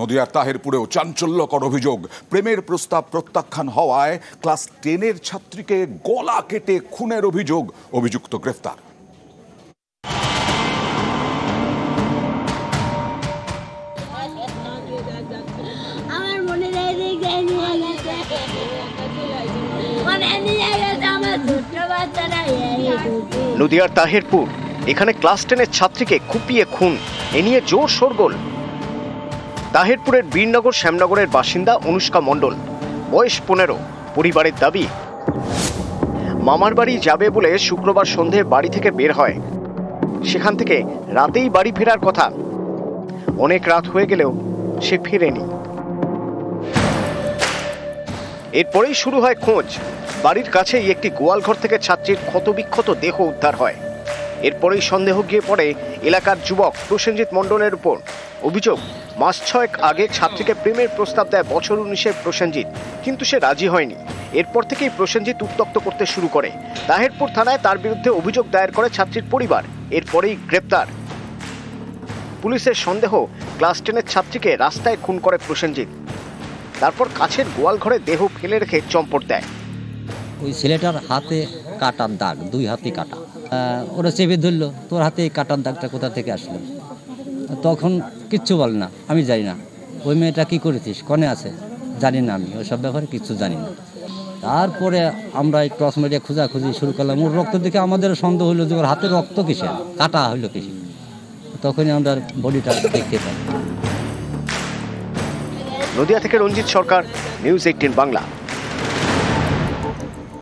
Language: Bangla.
নদিয়ার তাহিরপুরেও চাঞ্চল্যকর অভিযোগ, প্রেমের প্রস্তাব প্রত্যাখ্যান হওয়ায় ক্লাস 10-এর ছাত্রীকে গলা কেটে খুনের অভিযোগ, অভিযুক্ত গ্রেফতার। নদিয়ার তাহিরপুর, এখানে ক্লাস 10-এর ছাত্রীকে কুপিয়ে খুন, এ নিয়ে জোর শোরগোল। তাহিরপুরের বীরনগর শ্যামনগরের বাসিন্দা অনুষ্কা মণ্ডল, বয়স 15। পরিবারের দাবি, মামার বাড়ি যাবে বলে শুক্রবার সন্ধে বাড়ি থেকে বের হয়। সেখান থেকে রাতেই বাড়ি ফেরার কথা। অনেক রাত হয়ে গেলেও সে ফেরেনি। এরপরেই শুরু হয় খোঁজ। বাড়ির কাছেই একটি গোয়ালঘর থেকে ছাত্রীর ক্ষতবিক্ষত দেহ উদ্ধার হয়। এরপরেই সন্দেহ গিয়ে পড়ে এলাকার যুবক প্রসেনজিৎ মণ্ডলের উপর। অভিযোগ, মাস 6 আগে ছাত্রীকে প্রেমের প্রস্তাব দেয় বছর 19-এর প্রসেনজিৎ, কিন্তু সে রাজি হয়নি। এরপর থেকেই প্রসেনজিৎ উত্ত্যক্ত করতে শুরু করে। তাহিরপুর থানায় তার বিরুদ্ধে অভিযোগ দায়ের করে ছাত্রীর পরিবার। এরপরেই গ্রেপ্তার। পুলিশের সন্দেহ, ক্লাস 10-এর ছাত্রীকে রাস্তায় খুন করে প্রসেনজিৎ, তারপর কাছের গোয়ালঘরে দেহ ফেলে রেখে চম্পট দেয়। ওই ছেলেটার হাতে কাটার দাগ, 2 হাতে কাটা। ওরা চেপে ধরলো, তোর হাতে এই কাটার দাগটা কোথা থেকে আসলো? তখন কিচ্ছু বল না, আমি জানি না। ওই মেয়েটা কী করেছিস, কনে আছে, জানি না, আমি ওইসব ব্যাপারে কিচ্ছু জানি না। তারপরে আমরা এই টর্চ মিডিয়া খোঁজাখুঁজি শুরু করলাম। ওর রক্ত দেখে আমাদের সন্দেহ হইলো যে ওর হাতে রক্ত কিসে, কাটা হইলো কিসে। তখনই আমরা বডিটা দেখতে পাই। নদিয়া থেকে রঞ্জিত সরকার, নিউজ 18 বাংলা।